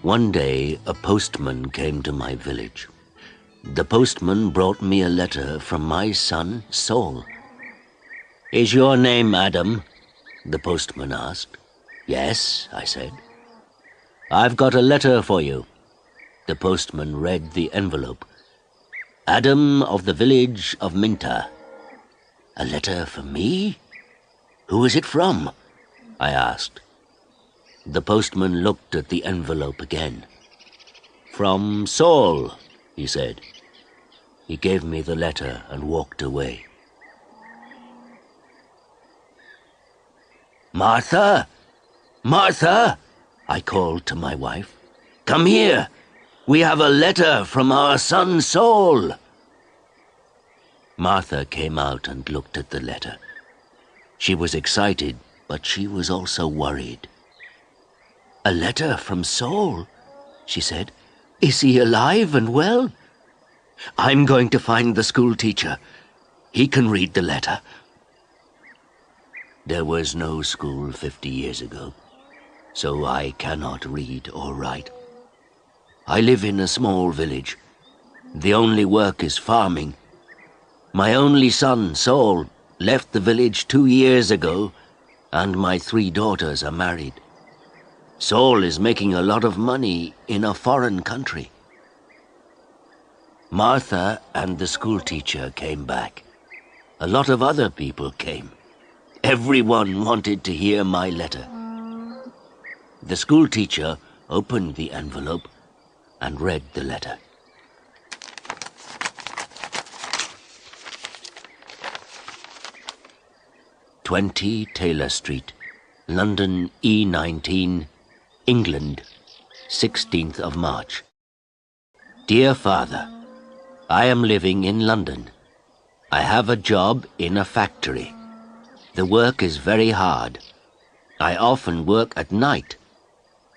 One day, a postman came to my village. The postman brought me a letter from my son, Saul. "Is your name Adam?" the postman asked. "Yes," I said. "I've got a letter for you." The postman read the envelope. "Adam of the village of Minta." "A letter for me? Who is it from?" I asked. The postman looked at the envelope again. "From Saul," he said. He gave me the letter and walked away. "Martha! Martha!" I called to my wife. "Come here! We have a letter from our son Saul." Martha came out and looked at the letter. She was excited, but she was also worried. "A letter from Saul?" she said. "Is he alive and well?" "I'm going to find the school teacher. He can read the letter." There was no school 50 years ago, so I cannot read or write. I live in a small village. The only work is farming. My only son, Saul, left the village 2 years ago, and my 3 daughters are married. Saul is making a lot of money in a foreign country. Martha and the school teacher came back. A lot of other people came. Everyone wanted to hear my letter. The school teacher opened the envelope and read the letter. "20 Taylor Street, London E19, England, 16th of March. Dear Father, I am living in London. I have a job in a factory. The work is very hard. I often work at night,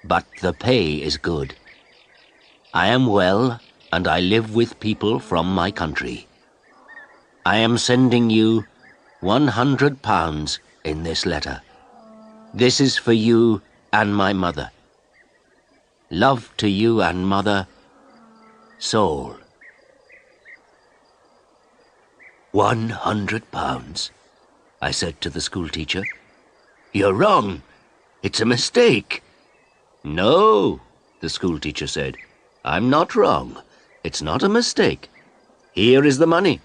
but the pay is good. I am well, and I live with people from my country. I am sending you £100 in this letter. This is for you and my mother. Love to you and mother, Saul." £100, I said to the school teacher. "You're wrong. It's a mistake." "No," the school teacher said. "I'm not wrong. It's not a mistake. Here is the money."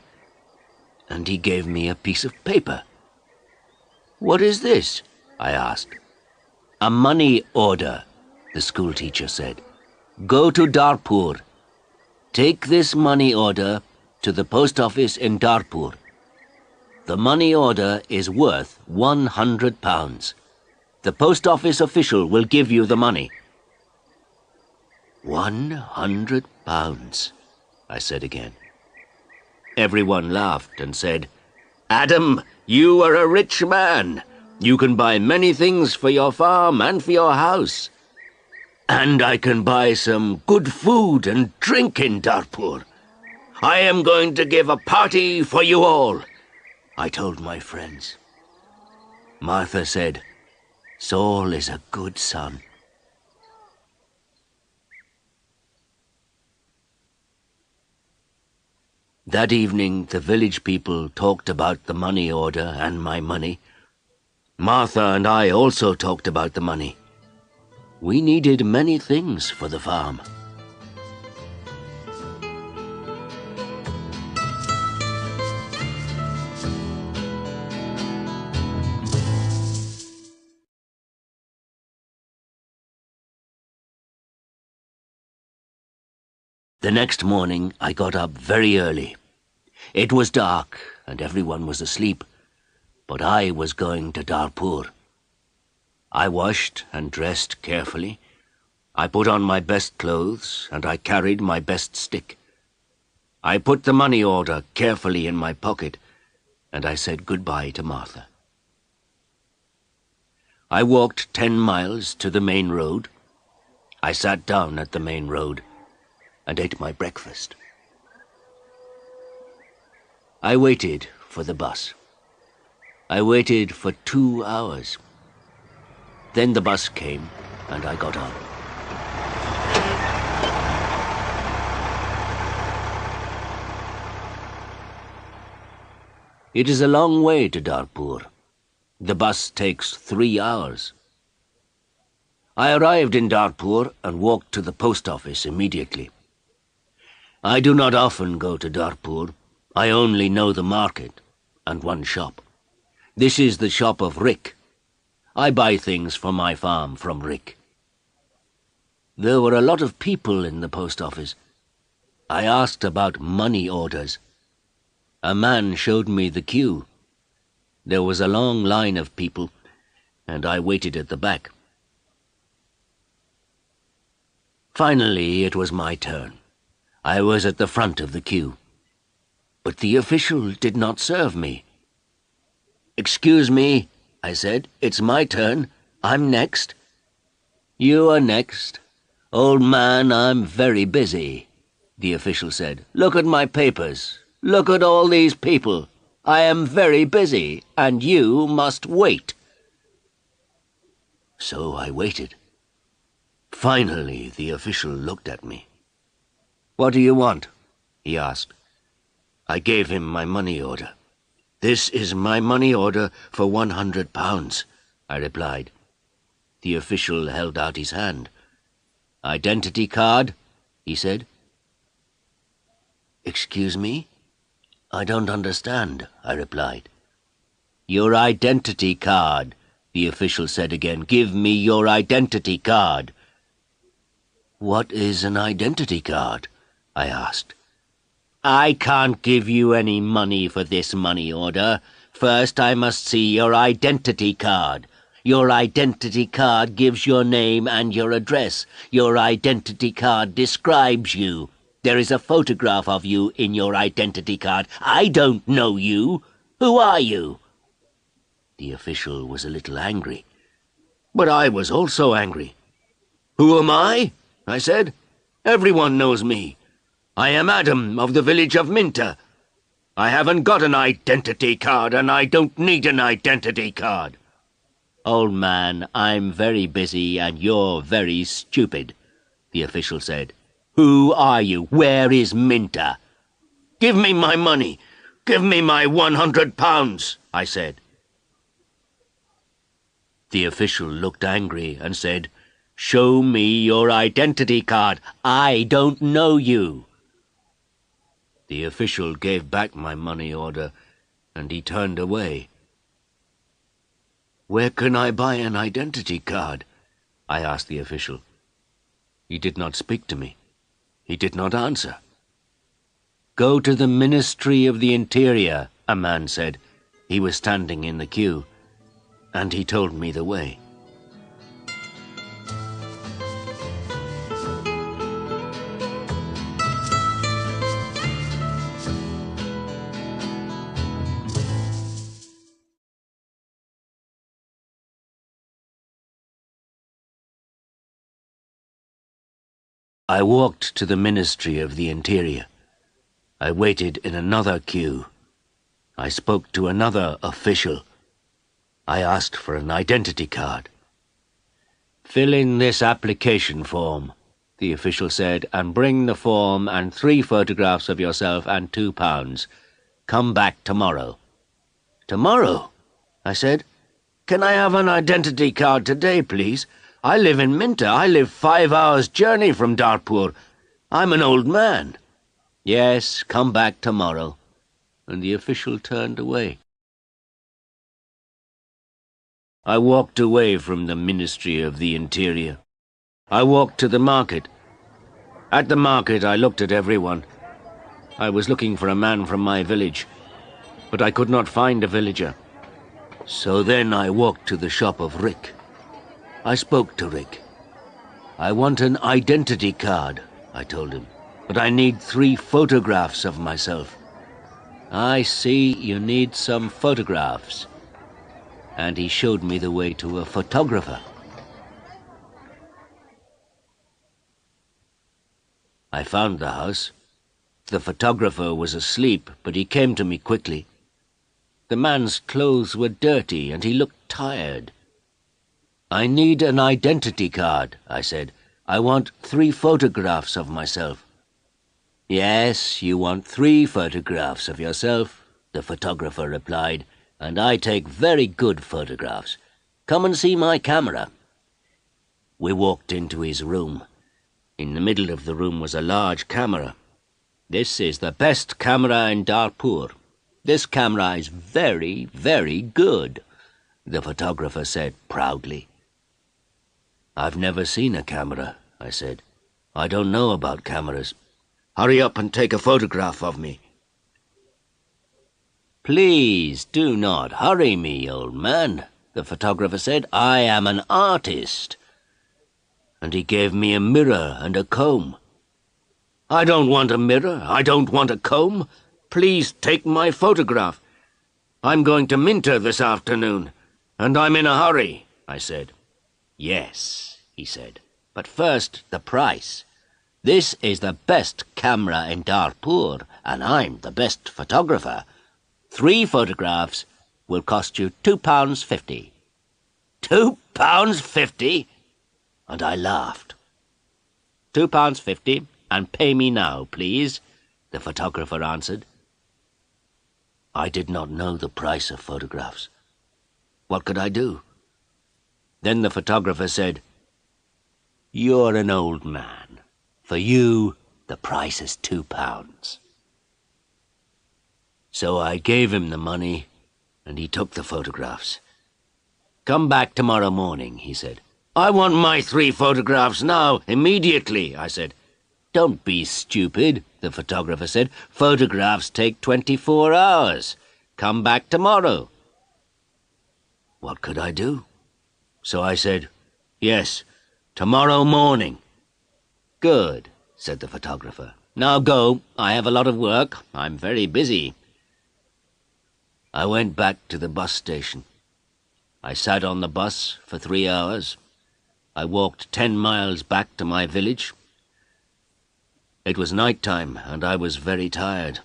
And he gave me a piece of paper. "What is this?" I asked. "A money order," the school teacher said. "Go to Darpur. Take this money order to the post office in Darpur. The money order is worth £100. The post office official will give you the money." £100, I said again. Everyone laughed and said, "Adam, you are a rich man. You can buy many things for your farm and for your house. And I can buy some good food and drink in Darpur. I am going to give a party for you all," I told my friends. Martha said, "Saul is a good son." That evening, the village people talked about the money order and my money. Martha and I also talked about the money. We needed many things for the farm. The next morning, I got up very early. It was dark and everyone was asleep, but I was going to Darpur. I washed and dressed carefully. I put on my best clothes and I carried my best stick. I put the money order carefully in my pocket and I said goodbye to Martha. I walked 10 miles to the main road. I sat down at the main road and ate my breakfast. I waited for the bus. I waited for 2 hours. Then the bus came and I got on. It is a long way to Darpur. The bus takes 3 hours. I arrived in Darpur and walked to the post office immediately. I do not often go to Darpur. I only know the market and one shop. This is the shop of Rick. I buy things for my farm from Rick. There were a lot of people in the post office. I asked about money orders. A man showed me the queue. There was a long line of people, and I waited at the back. Finally, it was my turn. I was at the front of the queue. But the official did not serve me. "Excuse me," I said. "It's my turn. I'm next." "You are next. Old man, I'm very busy," the official said. "Look at my papers. Look at all these people. I am very busy, and you must wait." So I waited. Finally, the official looked at me. "What do you want?" he asked. I gave him my money order. "This is my money order for £100, I replied. The official held out his hand. "Identity card?" he said. "Excuse me? I don't understand," I replied. "Your identity card," the official said again. "Give me your identity card." "What is an identity card?" I asked. "I can't give you any money for this money order. First, I must see your identity card. Your identity card gives your name and your address. Your identity card describes you. There is a photograph of you in your identity card. I don't know you. Who are you?" The official was a little angry. But I was also angry. "Who am I?" I said. "Everyone knows me. I am Adam of the village of Minter. I haven't got an identity card, and I don't need an identity card." "Old man, I'm very busy and you're very stupid," the official said. "Who are you? Where is Minter?" "Give me my money. Give me my £100, I said. The official looked angry and said, "Show me your identity card. I don't know you." The official gave back my money order, and he turned away. "Where can I buy an identity card?" I asked the official. He did not speak to me. He did not answer. "Go to the Ministry of the Interior," a man said. He was standing in the queue, and he told me the way. I walked to the Ministry of the Interior. I waited in another queue. I spoke to another official. I asked for an identity card. "Fill in this application form," the official said, "and bring the form and 3 photographs of yourself and £2. Come back tomorrow." "Tomorrow?" I said. "Can I have an identity card today, please? I live in Minter. I live 5 hours' journey from Darpur. I'm an old man." "Yes, come back tomorrow." And the official turned away. I walked away from the Ministry of the Interior. I walked to the market. At the market, I looked at everyone. I was looking for a man from my village, but I could not find a villager. So then I walked to the shop of Rick. I spoke to Rick. "I want an identity card," I told him, "but I need 3 photographs of myself." "I see you need some photographs." And he showed me the way to a photographer. I found the house. The photographer was asleep, but he came to me quickly. The man's clothes were dirty, and he looked tired. "I need an identity card," I said. "I want 3 photographs of myself." "Yes, you want 3 photographs of yourself, the photographer replied, "and I take very good photographs. Come and see my camera." We walked into his room. In the middle of the room was a large camera. "This is the best camera in Darpur. This camera is very, very good," the photographer said proudly. "I've never seen a camera," I said. "I don't know about cameras. Hurry up and take a photograph of me." "Please do not hurry me, old man," the photographer said. "I am an artist." And he gave me a mirror and a comb. "I don't want a mirror. I don't want a comb. Please take my photograph. I'm going to Minter this afternoon, and I'm in a hurry," I said. "Yes," he said, "but first the price. This is the best camera in Darpur, and I'm the best photographer. 3 photographs will cost you £2.50. £2.50? And I laughed. £2.50, and pay me now, please, the photographer answered. I did not know the price of photographs. What could I do? Then the photographer said, "You're an old man. For you, the price is £2. So I gave him the money, and he took the photographs. "Come back tomorrow morning," he said. "I want my 3 photographs now, immediately," I said. "Don't be stupid," the photographer said. "Photographs take 24 hours. Come back tomorrow." What could I do? So I said, "Yes, tomorrow morning." "Good," said the photographer. "Now go. I have a lot of work. I'm very busy." I went back to the bus station. I sat on the bus for 3 hours. I walked 10 miles back to my village. It was night time, and I was very tired.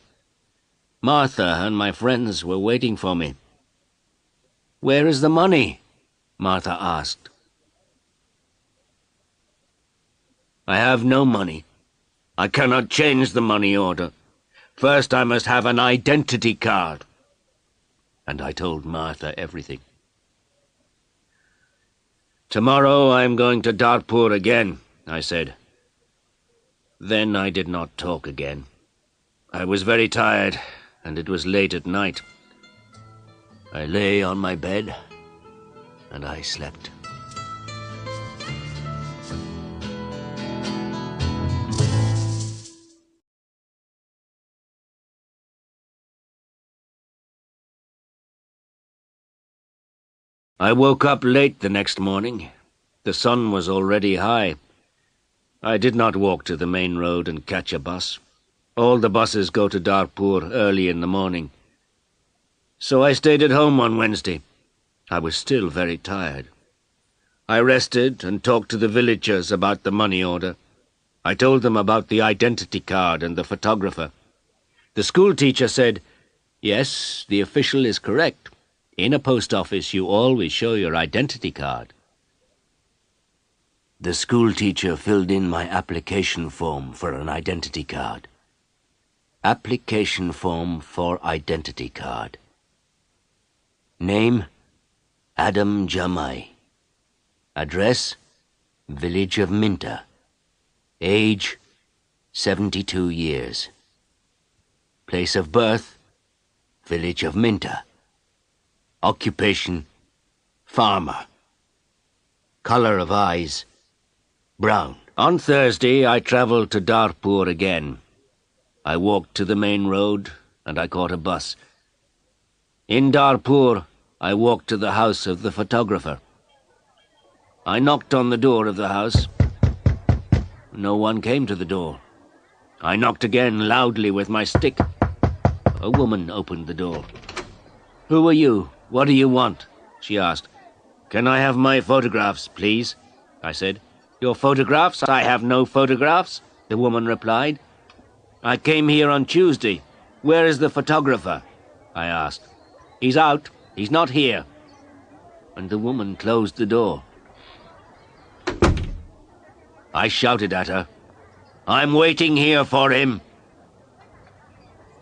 Martha and my friends were waiting for me. "Where is the money?" Martha asked. "I have no money. I cannot change the money order. First I must have an identity card." And I told Martha everything. "Tomorrow I am going to Darpur again," I said. Then I did not talk again. I was very tired, and it was late at night. I lay on my bed, and I slept. I woke up late the next morning. The sun was already high. I did not walk to the main road and catch a bus. All the buses go to Darpur early in the morning. So I stayed at home on Wednesday. I was still very tired. I rested and talked to the villagers about the money order. I told them about the identity card and the photographer. The school teacher said, "Yes, the official is correct. In a post office, you always show your identity card." The school teacher filled in my application form for an identity card. Application form for identity card. Name, Adam Jamai. Address, village of Minter. Age, 72 years. Place of birth, village of Minter. Occupation, farmer. Color of eyes, brown. On Thursday, I travelled to Darpur again. I walked to the main road, and I caught a bus. In Darpur, I walked to the house of the photographer. I knocked on the door of the house. No one came to the door. I knocked again loudly with my stick. A woman opened the door. "Who are you? What do you want?" she asked. "Can I have my photographs, please?" I said. "Your photographs? I have no photographs," the woman replied. "I came here on Tuesday. Where is the photographer?" I asked. "He's out. He's not here." And the woman closed the door. I shouted at her, "I'm waiting here for him."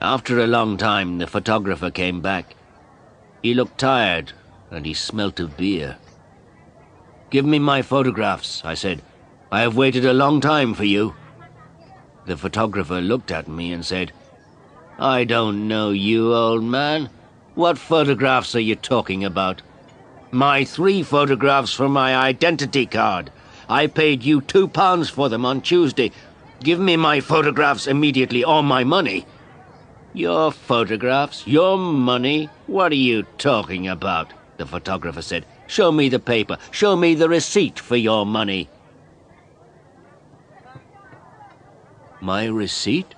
After a long time, the photographer came back. He looked tired, and he smelt of beer. "Give me my photographs," I said. "I have waited a long time for you." The photographer looked at me and said, "I don't know you, old man. What photographs are you talking about?" "My 3 photographs for my identity card. I paid you £2 for them on Tuesday. Give me my photographs immediately, or my money." "Your photographs? Your money? What are you talking about?" the photographer said. "Show me the paper. Show me the receipt for your money." "My receipt?"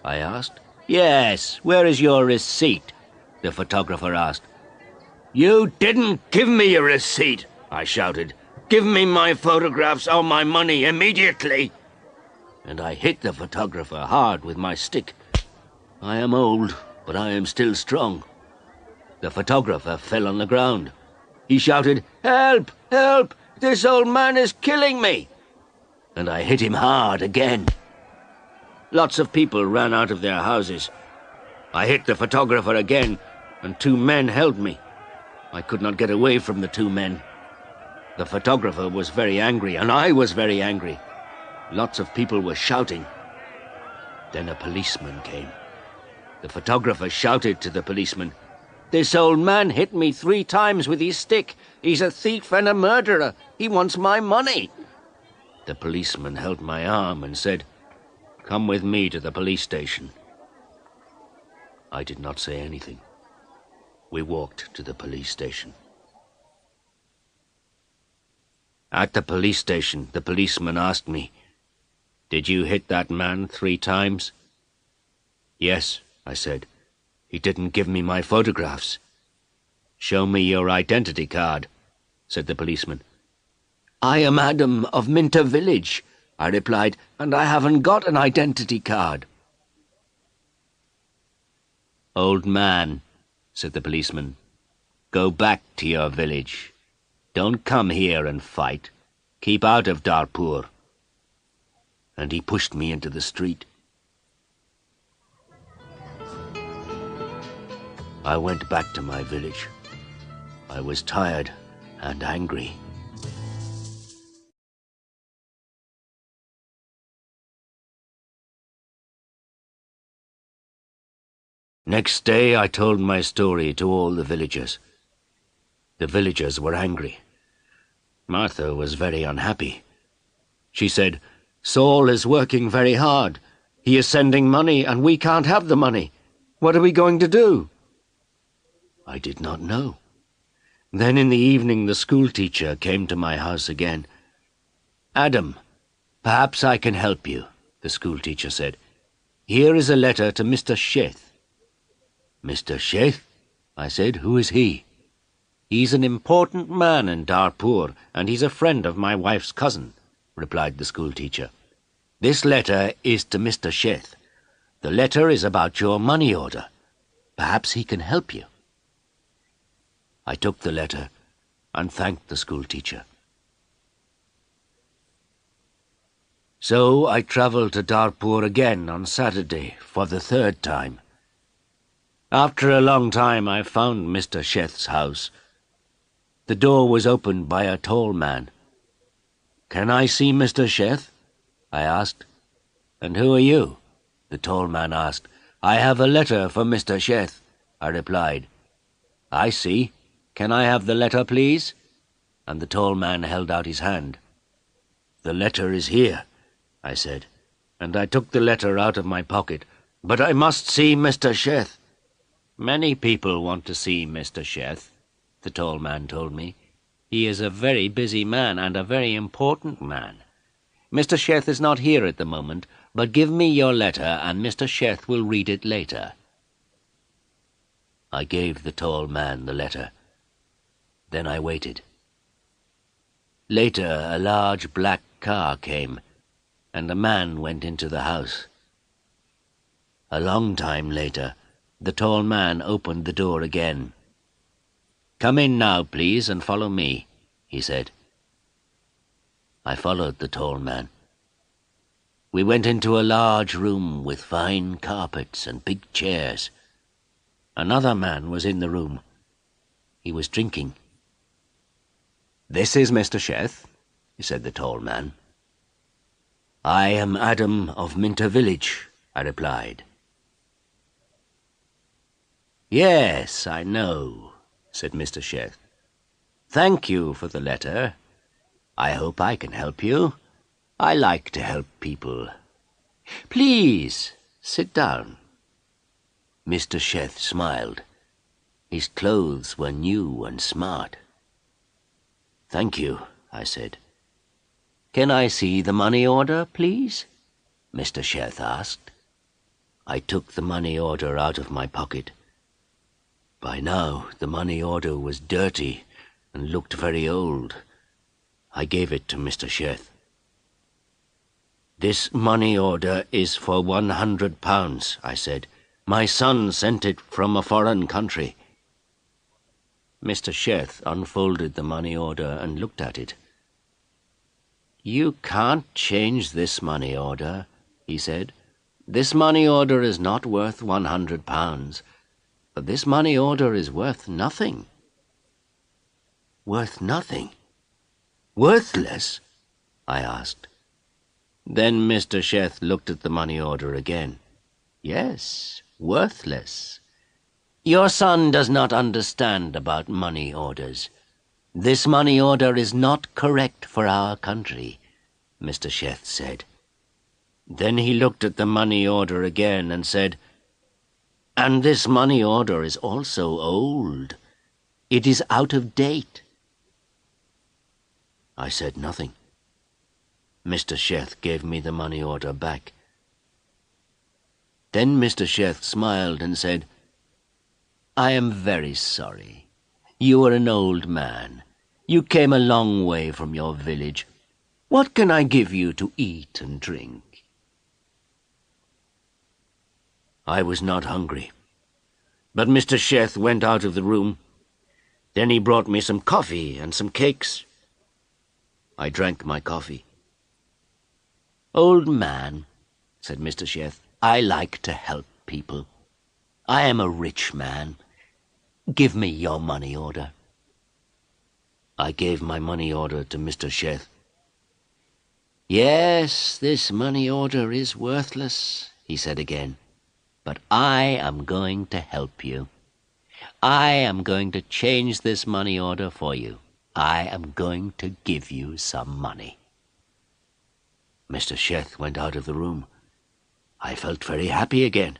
I asked. "Yes, where is your receipt?" the photographer asked. "You didn't give me a receipt," I shouted. "Give me my photographs or my money immediately." And I hit the photographer hard with my stick. I am old, but I am still strong. The photographer fell on the ground. He shouted, "Help! Help! This old man is killing me!" And I hit him hard again. Lots of people ran out of their houses. I hit the photographer again, and 2 men held me. I could not get away from the 2 men. The photographer was very angry, and I was very angry. Lots of people were shouting. Then a policeman came. The photographer shouted to the policeman, "This old man hit me 3 times with his stick. He's a thief and a murderer. He wants my money." The policeman held my arm and said, "Come with me to the police station." I did not say anything. We walked to the police station. At the police station, the policeman asked me, "Did you hit that man 3 times?" "Yes," I said. "He didn't give me my photographs." "Show me your identity card," said the policeman. "I am Adam of Minter Village," I replied, "and I haven't got an identity card." "Old man," said the policeman, "go back to your village. Don't come here and fight. Keep out of Darpur." And he pushed me into the street. I went back to my village. I was tired and angry. Next day I told my story to all the villagers. The villagers were angry. Martha was very unhappy. She said, "Saul is working very hard. He is sending money and we can't have the money. What are we going to do?" I did not know. Then in the evening the schoolteacher came to my house again. "Adam, perhaps I can help you," the schoolteacher said. "Here is a letter to Mr. Sheth." "Mr. Sheth?" I said. "Who is he?" "He's an important man in Darpur, and he's a friend of my wife's cousin," replied the schoolteacher. "This letter is to Mr. Sheth. The letter is about your money order. Perhaps he can help you." I took the letter and thanked the schoolteacher. So I travelled to Darpur again on Saturday for the 3rd time. After a long time I found Mr. Sheth's house. The door was opened by a tall man. "Can I see Mr. Sheth?" I asked. "And who are you?" the tall man asked. "I have a letter for Mr. Sheth," I replied. "I see. Can I have the letter, please?" And the tall man held out his hand. "The letter is here," I said, and I took the letter out of my pocket. "But I must see Mr. Sheth." "Many people want to see Mr. Sheth," the tall man told me. "He is a very busy man and a very important man. Mr. Sheth is not here at the moment, but give me your letter and Mr. Sheth will read it later." I gave the tall man the letter. Then I waited. Later, a large black car came, and a man went into the house. A long time later, the tall man opened the door again. "Come in now, please, and follow me," he said. I followed the tall man. We went into a large room with fine carpets and big chairs. Another man was in the room. He was drinking. "This is Mr. Sheth," said the tall man. "I am Adam of Minter Village," I replied. "Yes, I know," said Mr. Sheth. "Thank you for the letter. I hope I can help you. I like to help people. Please, sit down." Mr. Sheth smiled. His clothes were new and smart. "Thank you," I said. "Can I see the money order, please?" Mr. Sheth asked. I took the money order out of my pocket. By now the money order was dirty and looked very old. I gave it to Mr. Sheth. "This money order is for £100, I said. "My son sent it from a foreign country." Mr. Sheth unfolded the money order and looked at it. "You can't change this money order," he said. "This money order is not worth £100, but this money order is worth nothing." "Worth nothing? Worthless?" I asked. Then Mr. Sheth looked at the money order again. "Yes, worthless. Your son does not understand about money orders. This money order is not correct for our country," Mr. Sheth said. Then he looked at the money order again and said, "And this money order is also old. It is out of date." I said nothing. Mr. Sheth gave me the money order back. Then Mr. Sheth smiled and said, "I am very sorry. You are an old man. You came a long way from your village. What can I give you to eat and drink?" I was not hungry, but Mr. Sheth went out of the room. Then he brought me some coffee and some cakes. I drank my coffee. "Old man," said Mr. Sheth, "I like to help people. I am a rich man. Give me your money order." I gave my money order to Mr. Sheth. "Yes, this money order is worthless," he said again, "but I am going to help you. I am going to change this money order for you. I am going to give you some money." Mr. Sheth went out of the room. I felt very happy again.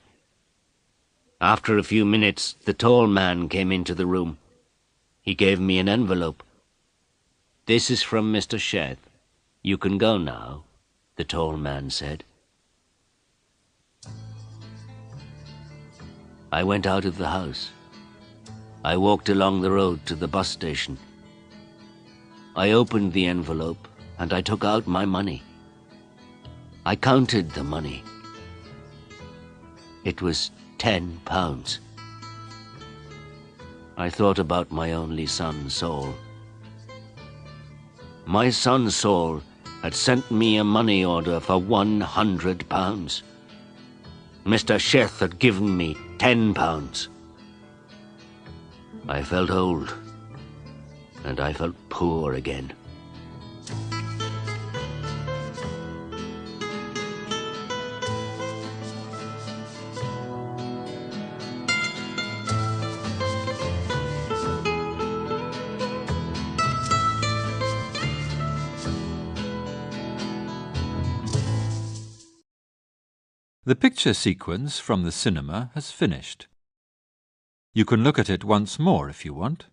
After a few minutes, the tall man came into the room. He gave me an envelope. "This is from Mr. Sheth. You can go now," the tall man said. I went out of the house. I walked along the road to the bus station. I opened the envelope and I took out my money. I counted the money. It was £10. I thought about my only son, Saul. My son Saul had sent me a money order for £100. Mr. Sheth had given me £10. I felt old, and I felt poor again. The picture sequence from the cinema has finished. You can look at it once more if you want.